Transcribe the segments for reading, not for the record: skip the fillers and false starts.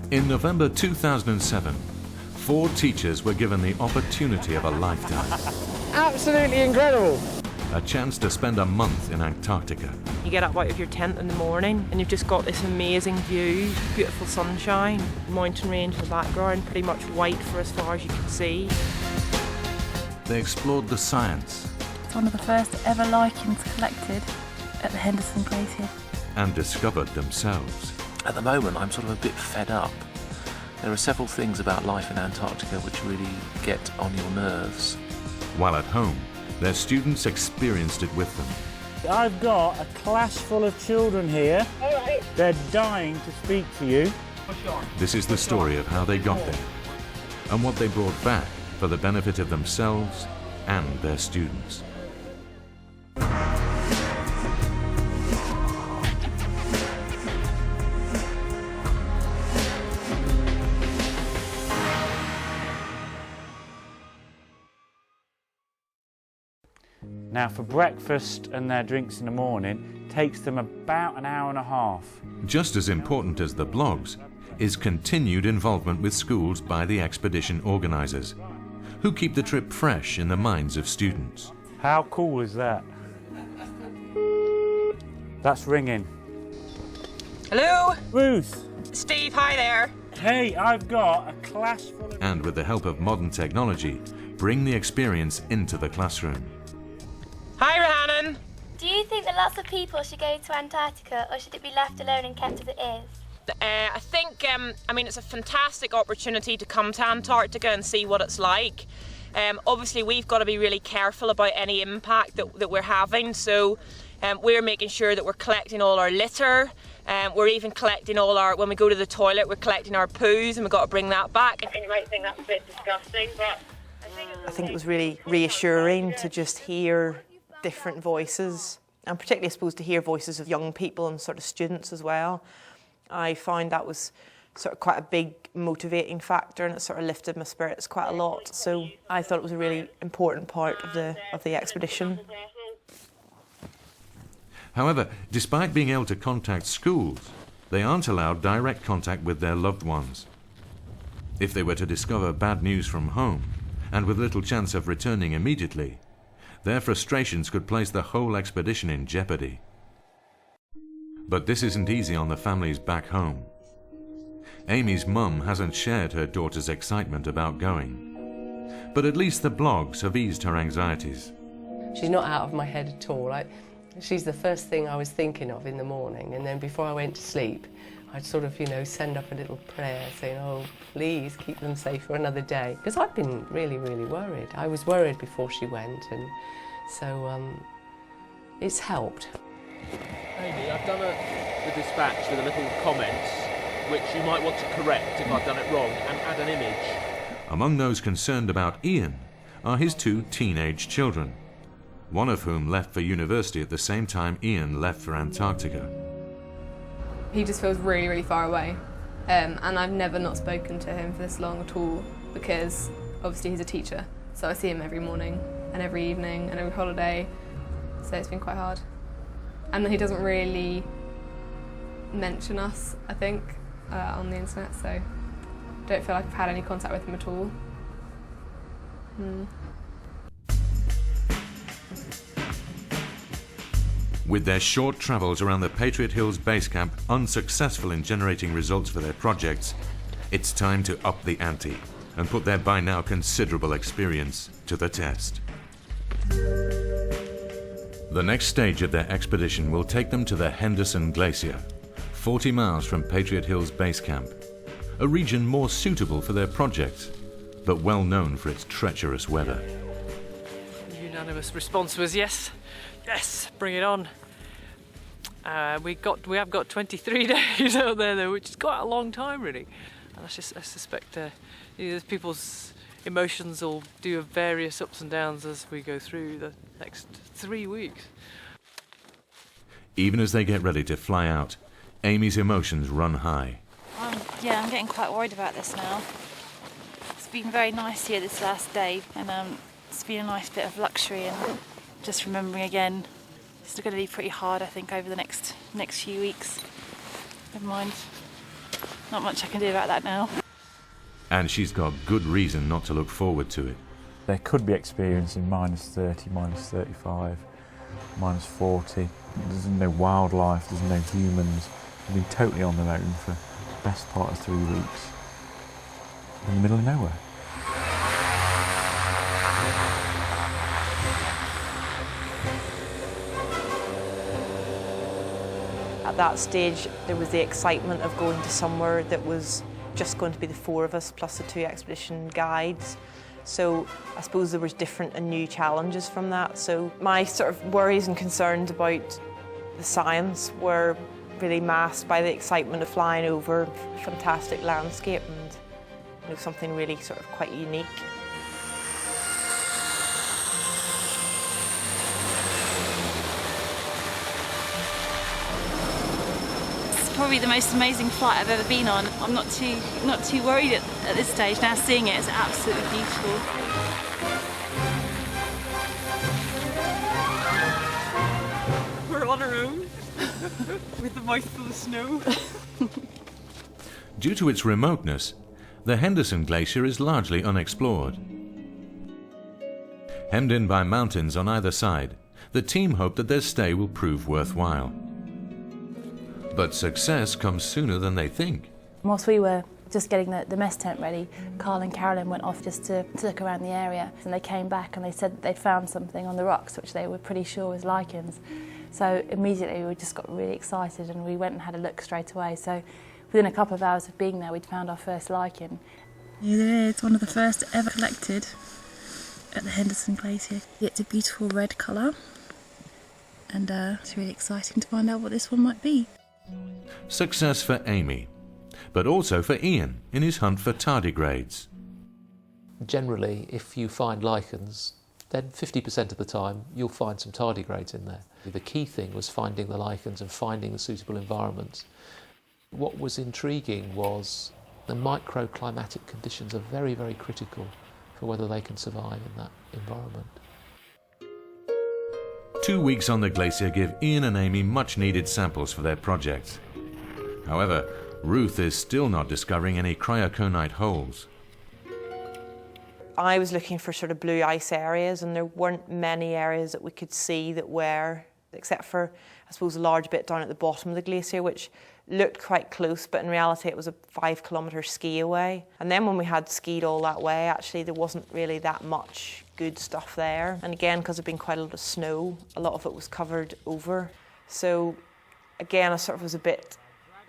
In November 2007, 4 teachers were given the opportunity of a lifetime. Absolutely incredible. A chance to spend a month in Antarctica. You get up out of your tent in the morning and you've just got this amazing view, beautiful sunshine, mountain range in the background, pretty much white for as far as you can see. They explored the science. It's one of the first ever lichens collected at the Henderson Glacier. And discovered themselves. At the moment, I'm sort of a bit fed up. There are several things about life in Antarctica which really get on your nerves. While at home, their students experienced it with them. I've got a class full of children here. All right. They're dying to speak to you. This is the story of how they got there and what they brought back for the benefit of themselves and their students. Now for breakfast and their drinks in the morning, takes them about an hour and a half. Just as important as the blogs is continued involvement with schools by the expedition organisers, who keep the trip fresh in the minds of students. How cool is that? That's ringing. Hello? Ruth! Steve, hi there. Hey, I've got a class full of... And with the help of modern technology, bring the experience into the classroom. Hi, Rhiannon. Do you think that lots of people should go to Antarctica, or should it be left alone and kept as it is? I think, it's a fantastic opportunity to come to Antarctica and see what it's like. Obviously, we've got to be really careful about any impact that we're having, so we're making sure that we're collecting all our litter. We're even collecting when we go to the toilet, we're collecting our poos, and we've got to bring that back. And you might think that's a bit disgusting, but I think it was really reassuring to just hear different voices, and particularly, I suppose, to hear voices of young people and sort of students as well. I found that was sort of quite a big motivating factor, and it sort of lifted my spirits quite a lot. So I thought it was a really important part of the expedition. However, despite being able to contact schools, they aren't allowed direct contact with their loved ones. If they were to discover bad news from home, and with little chance of returning immediately, their frustrations could place the whole expedition in jeopardy. But this isn't easy on the families back home. Amy's mum hasn't shared her daughter's excitement about going, but at least the blogs have eased her anxieties. She's not out of my head at all. She's the first thing I was thinking of in the morning, and then before I went to sleep, I'd sort of, send up a little prayer saying, oh, please keep them safe for another day. Because I've been really, really worried. I was worried before she went, and so it's helped. Amy, I've done the dispatch with a little comment, which you might want to correct if I've done it wrong, and add an image. Among those concerned about Ian are his 2 teenage children, one of whom left for university at the same time Ian left for Antarctica. He just feels really, really far away, and I've never not spoken to him for this long at all, because obviously he's a teacher, so I see him every morning and every evening and every holiday, so it's been quite hard. And he doesn't really mention us, I think, on the internet, so I don't feel like I've had any contact with him at all. With their short travels around the Patriot Hills base camp unsuccessful in generating results for their projects, it's time to up the ante and put their by now considerable experience to the test. The next stage of their expedition will take them to the Henderson Glacier, 40 miles from Patriot Hills base camp, a region more suitable for their projects, but well known for its treacherous weather. The unanimous response was yes. Yes, bring it on. We have got 23 days out there though, which is quite a long time really. And I suspect people's emotions will do various ups and downs as we go through the next 3 weeks. Even as they get ready to fly out, Amy's emotions run high. I'm getting quite worried about this now. It's been very nice here this last day, and it's been a nice bit of luxury, and just remembering again, it's going to be pretty hard, I think, over the next few weeks. Never mind. Not much I can do about that now. And she's got good reason not to look forward to it. They could be experiencing minus 30, minus 35, minus 40. There's no wildlife, there's no humans. They've been totally on their own for the best part of 3 weeks. In the middle of nowhere. At that stage, there was the excitement of going to somewhere that was just going to be the 4 of us plus the 2 expedition guides. So I suppose there was different and new challenges from that. So my sort of worries and concerns about the science were really masked by the excitement of flying over a fantastic landscape and something really sort of quite unique. Probably the most amazing flight I've ever been on. I'm not too worried at this stage. Now seeing it is absolutely beautiful. We're on our own with the mouthful of snow. Due to its remoteness, the Henderson Glacier is largely unexplored. Hemmed in by mountains on either side, the team hope that their stay will prove worthwhile. But success comes sooner than they think. Whilst we were just getting the mess tent ready, Carl and Carolyn went off just to look around the area, and they came back and they said that they'd found something on the rocks which they were pretty sure was lichens. So immediately we just got really excited and we went and had a look straight away. So within a couple of hours of being there, we'd found our first lichen. It is one of the first ever collected at the Henderson Glacier. It's a beautiful red colour, and it's really exciting to find out what this one might be. Success for Amy, but also for Ian in his hunt for tardigrades. Generally, if you find lichens, then 50% of the time you'll find some tardigrades in there. The key thing was finding the lichens and finding the suitable environments. What was intriguing was the microclimatic conditions are very, very critical for whether they can survive in that environment. 2 weeks on the glacier give Ian and Amy much needed samples for their project. However, Ruth is still not discovering any cryoconite holes. I was looking for sort of blue ice areas, and there weren't many areas that we could see that were, except for, I suppose, a large bit down at the bottom of the glacier, which looked quite close, but in reality it was a 5-kilometre ski away. And then when we had skied all that way, actually there wasn't really that much good stuff there. And again, because there'd been quite a lot of snow, a lot of it was covered over. So again, I sort of was a bit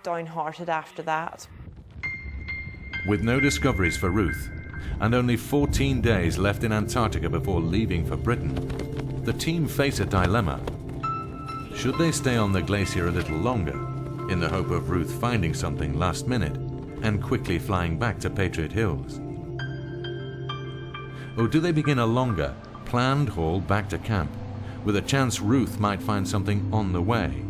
downhearted after that. With no discoveries for Ruth, and only 14 days left in Antarctica before leaving for Britain, the team face a dilemma. Should they stay on the glacier a little longer, in the hope of Ruth finding something last minute and quickly flying back to Patriot Hills? Or do they begin a longer, planned haul back to camp, with a chance Ruth might find something on the way?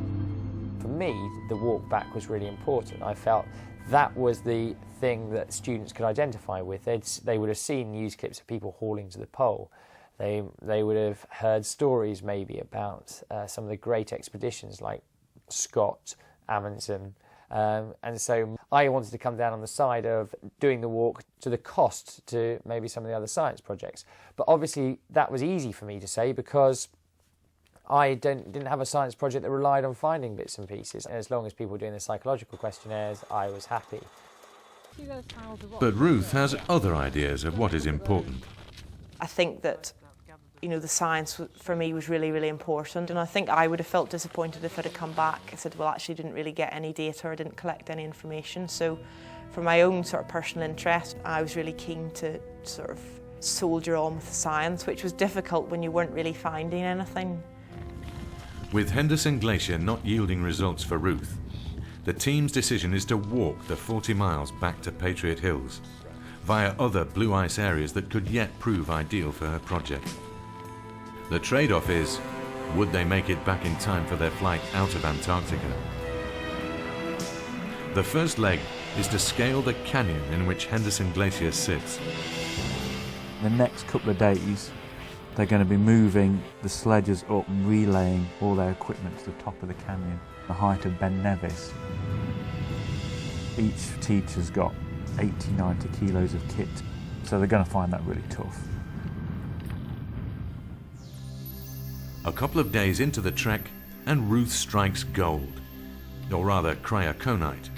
For me, the walk back was really important. I felt that was the thing that students could identify with. They would have seen news clips of people hauling to the pole. They would have heard stories maybe about some of the great expeditions like Scott, Amundsen, and so I wanted to come down on the side of doing the walk to the cost to maybe some of the other science projects. But obviously that was easy for me to say because I didn't have a science project that relied on finding bits and pieces. And as long as people were doing the psychological questionnaires, I was happy. But Ruth has other ideas of what is important. I think that, you know, the science for me was really, really important, and I think I would have felt disappointed if I'd have come back and said, well, actually didn't really get any data or didn't collect any information. So for my own sort of personal interest, I was really keen to sort of soldier on with the science, which was difficult when you weren't really finding anything. With Henderson Glacier not yielding results for Ruth, the team's decision is to walk the 40 miles back to Patriot Hills, via other blue ice areas that could yet prove ideal for her project. The trade-off is, would they make it back in time for their flight out of Antarctica? The first leg is to scale the canyon in which Henderson Glacier sits. The next couple of days, they're going to be moving the sledges up and relaying all their equipment to the top of the canyon, the height of Ben Nevis. Each teacher's got 80, 90 kilos of kit, so they're going to find that really tough. A couple of days into the trek, and Ruth strikes gold, or rather cryoconite.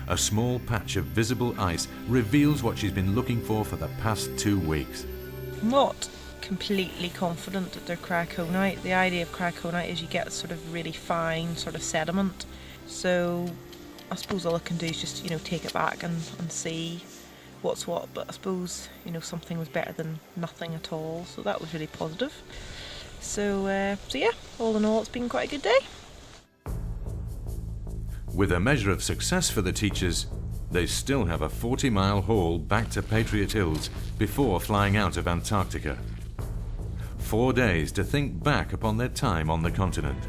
A small patch of visible ice reveals what she's been looking for the past 2 weeks. I'm not completely confident that they're cryoconite. The idea of cryoconite is you get sort of really fine sort of sediment. So I suppose all I can do is just, take it back and see what's what. But I suppose, something was better than nothing at all. So that was really positive. So yeah, all in all, it's been quite a good day. With a measure of success for the teachers, they still have a 40-mile haul back to Patriot Hills before flying out of Antarctica. 4 days to think back upon their time on the continent.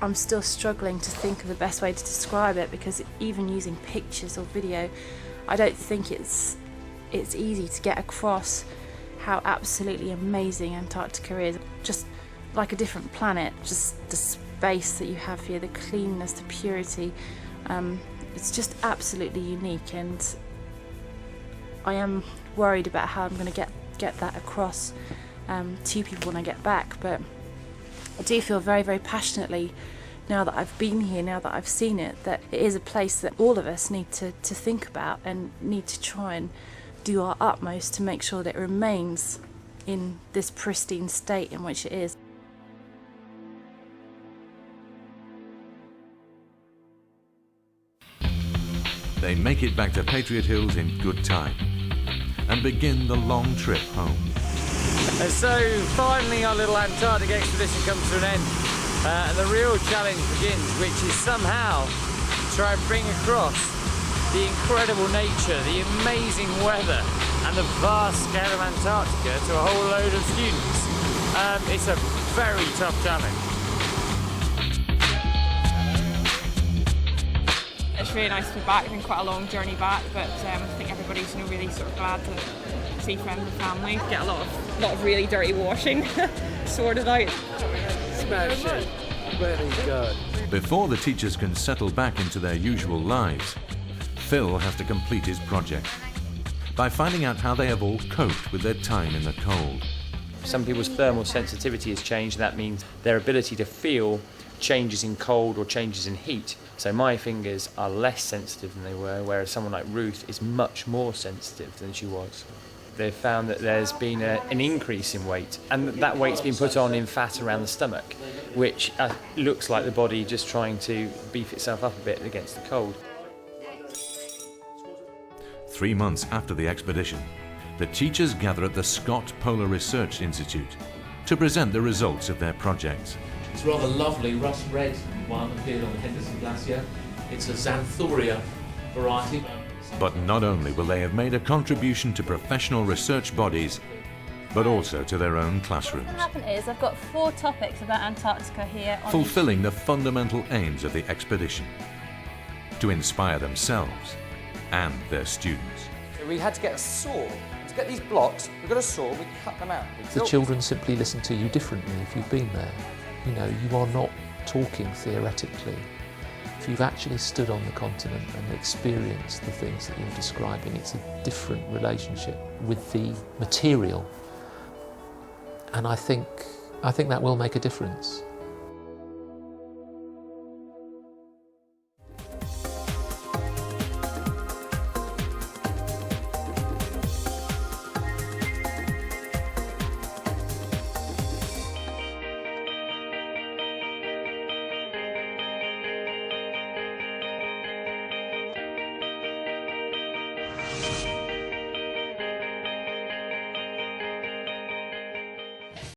I'm still struggling to think of the best way to describe it, because even using pictures or video, I don't think it's easy to get across how absolutely amazing Antarctica is. Just like a different planet, just the space that you have here, the cleanness, the purity. It's just absolutely unique, and I am worried about how I'm going to get that across to people when I get back. But I do feel very, very passionately, now that I've been here, now that I've seen it, that it is a place that all of us need to think about and need to try and do our utmost to make sure that it remains in this pristine state in which it is. They make it back to Patriot Hills in good time and begin the long trip home. And so finally our little Antarctic expedition comes to an end, and the real challenge begins, which is somehow to try and bring across the incredible nature, the amazing weather and the vast scale of Antarctica to a whole load of students. It's a very tough challenge. It's really nice to be back. It's been quite a long journey back, but I think everybody's really sort of glad to see friends and family. Get a lot of really dirty washing sorted out. Smash it. Very good. Before the teachers can settle back into their usual lives, Phil has to complete his project by finding out how they have all coped with their time in the cold. Some people's thermal sensitivity has changed. That means their ability to feel changes in cold or changes in heat. So my fingers are less sensitive than they were, whereas someone like Ruth is much more sensitive than she was. They've found that there's been an increase in weight, and that weight's been put on in fat around the stomach, which looks like the body just trying to beef itself up a bit against the cold. 3 months after the expedition, the teachers gather at the Scott Polar Research Institute to present the results of their projects. It's a rather lovely rust red one appeared on the Henderson Glacier. It's a Xanthoria variety. But not only will they have made a contribution to professional research bodies, but also to their own classrooms, What's going to happen is I've got 4 topics about Antarctica here on fulfilling the fundamental aims of the expedition: to inspire themselves and their students. We had to get a saw. To get these blocks, we've got a saw, we cut them out. The children simply listen to you differently if you've been there. You are not talking theoretically. If you've actually stood on the continent and experienced the things that you're describing, it's a different relationship with the material. And I think that will make a difference.